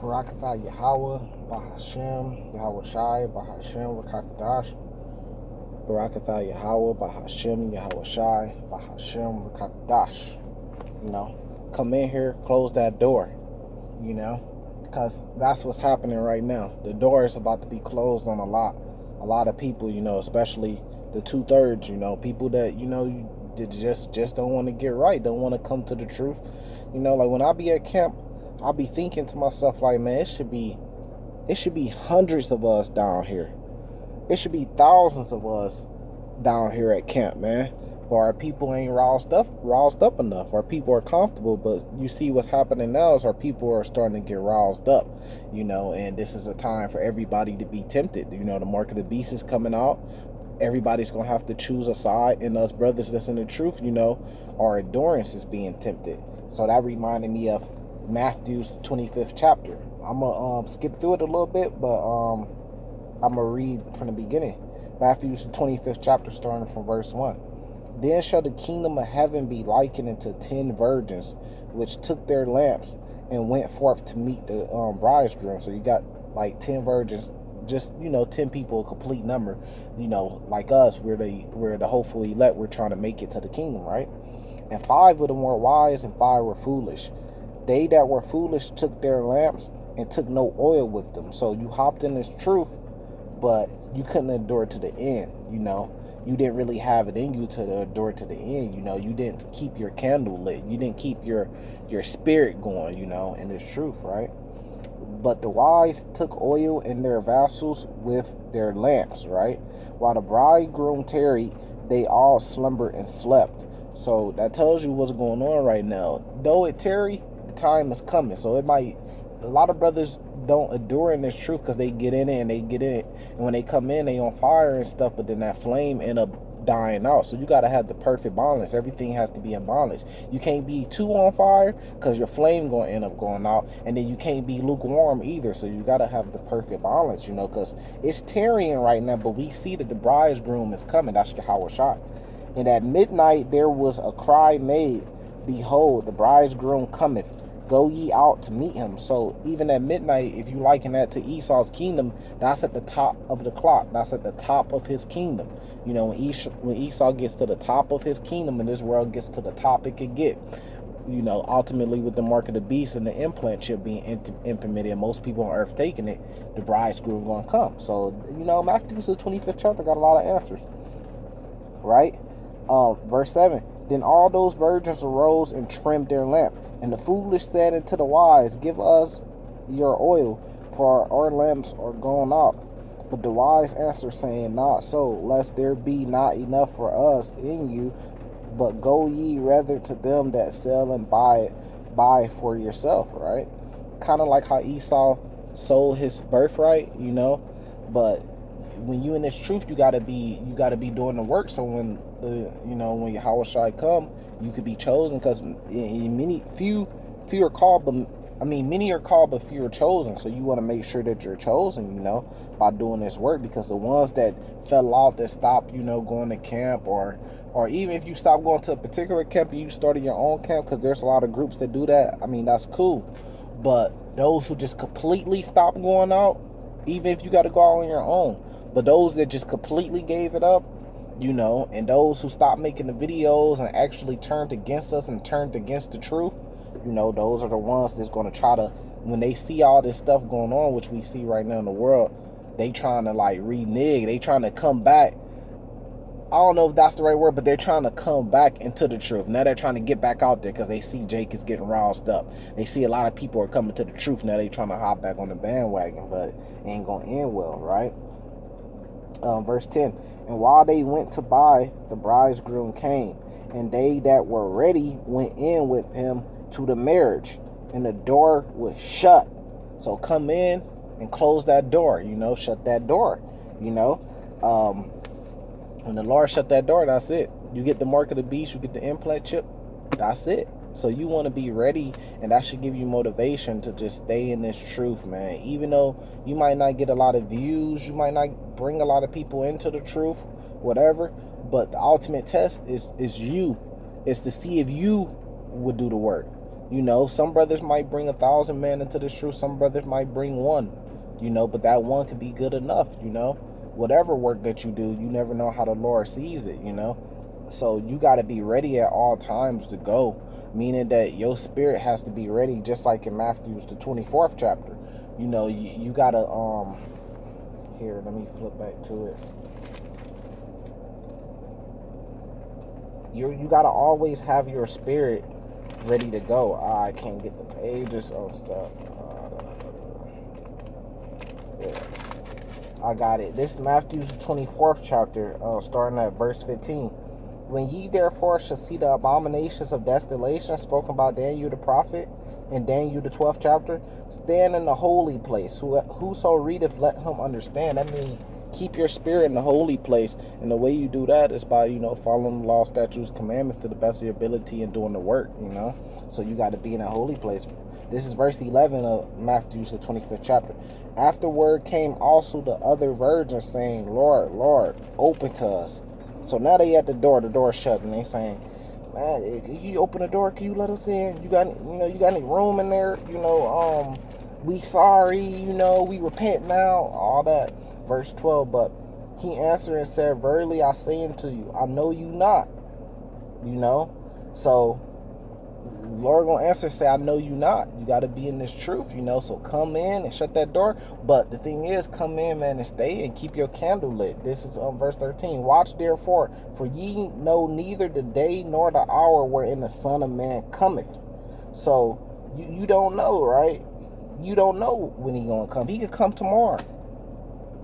Barakatah Yahweh, Bahashem, Yahweh Shai, Bahashem, Rakakadash. Barakatah Yahweh, Bahashem, Yahweh Shai, Bahashem, Rakakadash. Come in here, close that door, because that's what's happening right now. The door is about to be closed on a lot of people, especially the 2/3, people that, just don't want to get right, don't want to come to the truth. Like when I be at camp, I'll be thinking to myself, like, man, it should be hundreds of us down here. It should be thousands of us down here at camp, man. But our people ain't roused up enough. Our people are comfortable, but you see what's happening now is our people are starting to get roused up, and this is a time for everybody to be tempted. The mark of the beast is coming out. Everybody's going to have to choose a side, and us brothers that's in the truth, our endurance is being tempted. So that reminded me of Matthew's 25th chapter. I'm going to skip through it a little bit, but I'm going to read from the beginning. Matthew's 25th chapter, starting from verse 1. Then shall the kingdom of heaven be likened unto 10 virgins, which took their lamps and went forth to meet the bridegroom. So you got like 10 virgins, just 10 people, a complete number. Like us, we're the hopeful elect. We're trying to make it to the kingdom, right? And 5 of them were wise, and 5 were foolish. They that were foolish took their lamps and took no oil with them. So you hopped in this truth, but you couldn't endure to the end. You didn't really have it in you to endure to the end. You didn't keep your candle lit. You didn't keep your spirit going, in this truth, right? But the wise took oil in their vessels with their lamps, right? While the bridegroom tarried, they all slumbered and slept. So that tells you what's going on right now. Though it tarry, the time is coming. So a lot of brothers don't endure in this truth because they get in it, and when they come in, they on fire and stuff, but then that flame end up dying out. So you got to have the perfect balance. Everything has to be in balance. You can't be too on fire because your flame going to end up going out, and then you can't be lukewarm either. So you got to have the perfect balance, because it's tarrying right now, but we see that the bridegroom is coming. That's Yahweh Shai. And at midnight there was a cry made, behold, the bridegroom cometh, go ye out to meet him. So even at midnight, if you liken that to Esau's kingdom, that's at the top of the clock. That's at the top of his kingdom. When Esau gets to the top of his kingdom and this world gets to the top it could get, ultimately with the mark of the beast and the implant chip being implemented and most people on earth taking it, the bridegroom going to come. So, Matthew's the 25th chapter got a lot of answers, right? Verse 7. Then all those virgins arose and trimmed their lamp. And the foolish said unto the wise, give us your oil, for our lamps are gone out. But the wise answered, saying, not so, lest there be not enough for us in you, but go ye rather to them that sell and buy for yourself, right? Kind of like how Esau sold his birthright, but when you in this truth, you gotta be doing the work. So when when Yahweh Shai come, you could be chosen, because many are called, but many are called, but few are chosen. So you want to make sure that you're chosen, by doing this work, because the ones that fell off, that stopped, going to camp, or even if you stop going to a particular camp and you started your own camp, because there's a lot of groups that do that. That's cool. But those who just completely stop going out, even if you got to go out on your own, but those that just completely gave it up, and those who stopped making the videos and actually turned against us and turned against the truth, those are the ones that's going to try to, when they see all this stuff going on, which we see right now in the world, they trying to renege, they trying to come back. I don't know if that's the right word, but they're trying to come back into the truth. Now they're trying to get back out there because they see Jake is getting roused up. They see a lot of people are coming to the truth. Now they trying to hop back on the bandwagon, but it ain't going to end well, right? Verse 10. And while they went to buy, the bridegroom came, and they that were ready went in with him to the marriage, and the door was shut. So come in and close that door, shut that door, when the Lord shut that door, that's it. You get the mark of the beast, you get the implant chip, that's it. So you want to be ready, and that should give you motivation to just stay in this truth, man. Even though you might not get a lot of views, you might not bring a lot of people into the truth, whatever, but the ultimate test is you. It's to see if you would do the work. You know, some brothers might bring 1,000 men into this truth. Some brothers might bring one, you know, but that one could be good enough, you know. Whatever work that you do, you never know how the Lord sees it, you know. So you got to be ready at all times to go, meaning that your spirit has to be ready, just like in Matthew's the 24th chapter. You know, you got to here, let me flip back to it. You got to always have your spirit ready to go. I can't get the pages on stuff. Yeah. I got it. This is Matthew's 24th chapter, starting at verse 15. When ye therefore shall see the abominations of desolation spoken by Daniel the prophet in Daniel the 12th chapter, stand in the holy place. Whoso readeth, let him understand. That means keep your spirit in the holy place. And the way you do that is by, you know, following the law, statutes, commandments to the best of your ability and doing the work, you know. So you got to be in a holy place. This is verse 11 of Matthew, the 25th chapter. Afterward came also the other virgins, saying, Lord, Lord, open to us. So now they at the door shut, and they saying, man, can you open the door? Can you let us in? You got any room in there? You know, we sorry, you know, we repent now, all that. Verse 12, but he answered and said, verily I say unto you, I know you not. You know, so the Lord gonna answer and say, I know you not. You got to be in this truth, you know. So come in and shut that door. But the thing is, come in, man, and stay and keep your candle lit. This is verse 13. Watch therefore, for ye know neither the day nor the hour wherein the Son of Man cometh. So you don't know, right? You don't know when he gonna come. He could come tomorrow.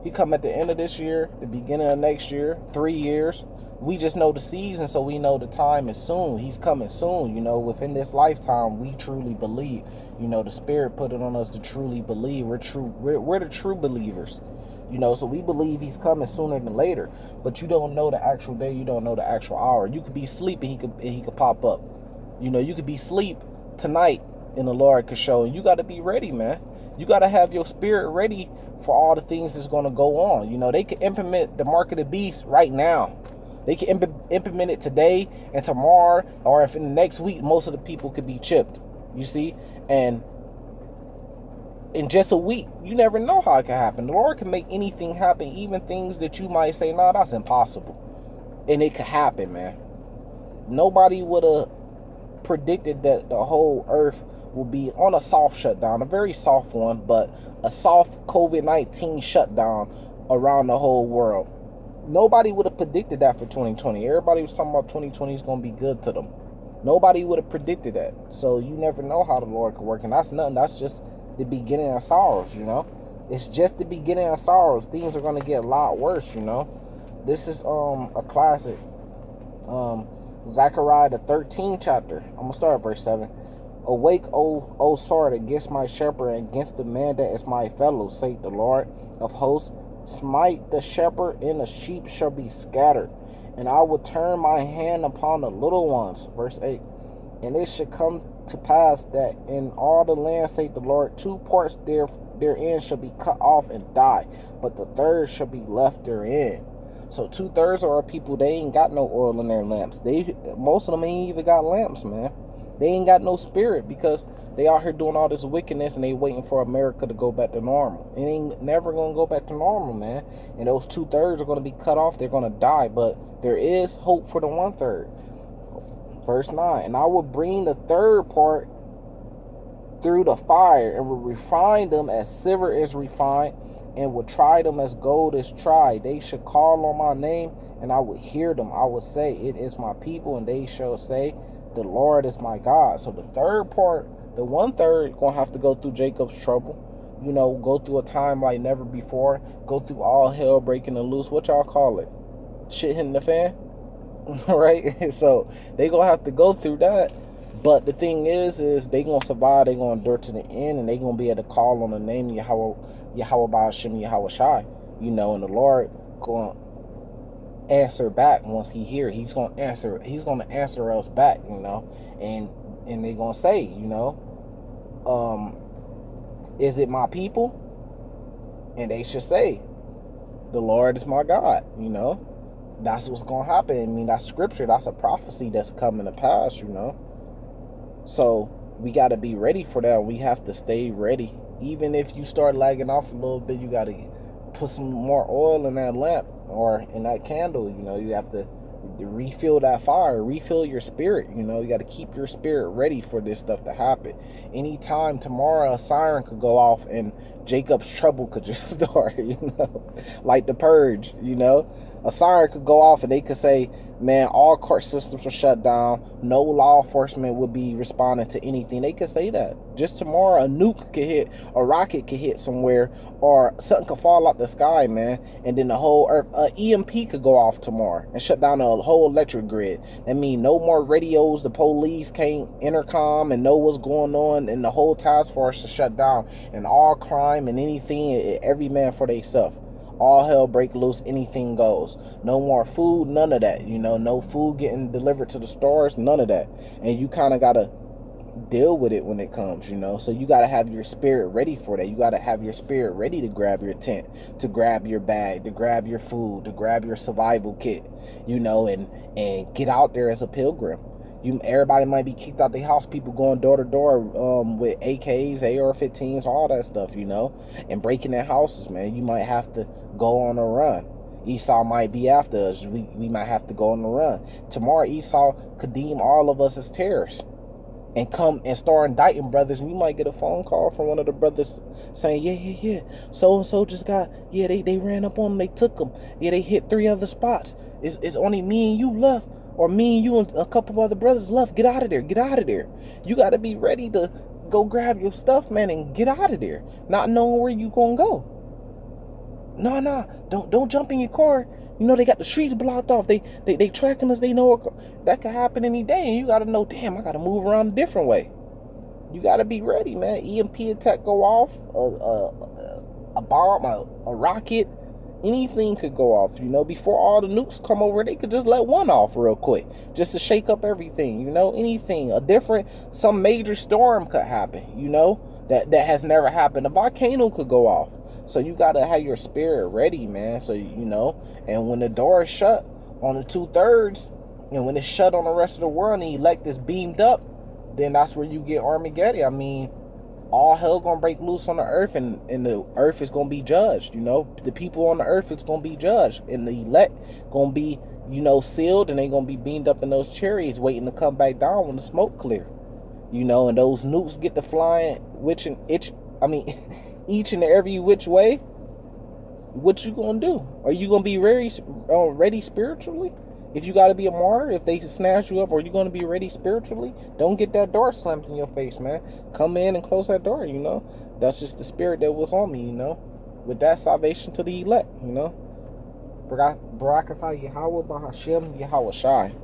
He come at the end of this year, the beginning of next year, 3 years. We just know the season, so we know the time is soon. He's coming soon, you know. Within this lifetime, we truly believe. You know, the Spirit put it on us to truly believe. We're the true believers, you know. So we believe he's coming sooner than later. But you don't know the actual day. You don't know the actual hour. You could be asleep and he could pop up. You know, you could be asleep tonight and the Lord could show. And you got to be ready, man. You got to have your spirit ready for all the things that's going to go on. You know, they can implement the mark of the beast right now. They can implement it today and tomorrow, or if in the next week, most of the people could be chipped. You see? And in just a week, you never know how it can happen. The Lord can make anything happen, even things that you might say, nah, that's impossible. And it could happen, man. Nobody would have predicted that the whole earth will be on a soft shutdown, a very soft one, but a soft COVID-19 shutdown around the whole world. Nobody would have predicted that for 2020. Everybody was talking about 2020 is going to be good to them. Nobody would have predicted that. So you never know how the Lord could work. And that's nothing. That's just the beginning of sorrows, you know. It's just the beginning of sorrows. Things are going to get a lot worse, you know. This is a classic. Zechariah the 13th chapter. I'm going to start at verse 7. Awake, O sword, against my shepherd, and against the man that is my fellow, saith the Lord of hosts. Smite the shepherd, and the sheep shall be scattered. And I will turn my hand upon the little ones. Verse 8. And it shall come to pass that in all the land, saith the Lord, 2 parts therein shall be cut off and die, but the third shall be left therein. So 2/3 of our people, they ain't got no oil in their lamps. Most of them ain't even got lamps, man. They ain't got no spirit because they out here doing all this wickedness and they waiting for America to go back to normal. It ain't never going to go back to normal, man. And those 2/3 are going to be cut off. They're going to die. But there is hope for the 1/3. Verse 9. And I will bring the third part through the fire and will refine them as silver is refined, and will try them as gold is tried. They shall call on my name, and I will hear them. I will say, it is my people, and they shall say, the Lord is my God. So the third part, the 1/3, gonna have to go through Jacob's trouble. You know, go through a time like never before. Go through all hell breaking and loose. What y'all call it? Shit hitting the fan? Right? So they gonna have to go through that. But the thing is they gonna survive. They gonna endure to the end, and they gonna be able to call on the name of Yahweh Ba'ashem Yahweh Shai. You know, and the Lord gonna answer back once he hear. He's gonna answer us back, you know, and they gonna say, you know, is it my people? And they should say, the Lord is my God. You know, that's what's gonna happen. I mean, that's scripture. That's a prophecy that's coming to pass, you know. So we got to be ready for that. We have to stay ready. Even if you start lagging off a little bit, you got to put some more oil in that lamp or in that candle. You know, you have to refill that fire, refill your spirit. You know, you got to keep your spirit ready for this stuff to happen. Anytime tomorrow, a siren could go off and Jacob's trouble could just start, you know, like the purge. You know, a siren could go off and they could say, man, all court systems are shut down. No law enforcement would be responding to anything. They could say that. Just tomorrow, a nuke could hit, a rocket could hit somewhere, or something could fall out the sky, man. And then the whole earth, EMP could go off tomorrow and shut down the whole electric grid. That means no more radios. The police can't intercom and know what's going on. And the whole task force is shut down. And all crime and anything, every man for themselves. All hell break loose, anything goes. No more food, none of that. You know, no food getting delivered to the stores, none of that. And you kind of got to deal with it when it comes, you know. So you got to have your spirit ready for that. You got to have your spirit ready to grab your tent, to grab your bag, to grab your food, to grab your survival kit, you know, and get out there as a pilgrim. Everybody might be kicked out their house. People going door to door with AKs, AR-15s, all that stuff, you know, and breaking their houses, man. You might have to go on a run. Esau might be after us. We might have to go on a run. Tomorrow, Esau could deem all of us as terrorists and come and start indicting brothers. And you might get a phone call from one of the brothers saying, yeah, so-and-so just got, they ran up on them, they took them. Yeah, they hit 3 other spots. It's only me and you left. Or me and you and a couple of other brothers left. Get out of there. Get out of there. You got to be ready to go grab your stuff, man, and get out of there. Not knowing where you going to go. No. Don't jump in your car. You know, they got the streets blocked off. They tracking us. They know that could happen any day. And you got to know, damn, I got to move around a different way. You got to be ready, man. EMP attack go off. A bomb, a rocket. Anything could go off, you know. Before all the nukes come over, they could just let one off real quick, just to shake up everything, you know. Anything, some major storm could happen, you know, that has never happened. A volcano could go off. So you got to have your spirit ready, man. So, you know, and when the door is shut on the 2/3, and when it's shut on the rest of the world and the elect is beamed up, then that's where you get Armageddon. I mean, all hell gonna break loose on the earth, and the earth is gonna be judged, you know. The people on the earth is gonna be judged, and the elect gonna be, you know, sealed, and they gonna be beamed up in those chariots waiting to come back down when the smoke clear, you know. And those nukes get to flying each and every which way. What you gonna do? Are you gonna be ready spiritually? If you got to be a martyr, if they snatch you up, are you going to be ready spiritually? Don't get that door slammed in your face, man. Come in and close that door, you know. That's just the spirit that was on me, you know. With that, salvation to the elect, you know. Barakatha Yahweh Bahashem Yahweh Shai.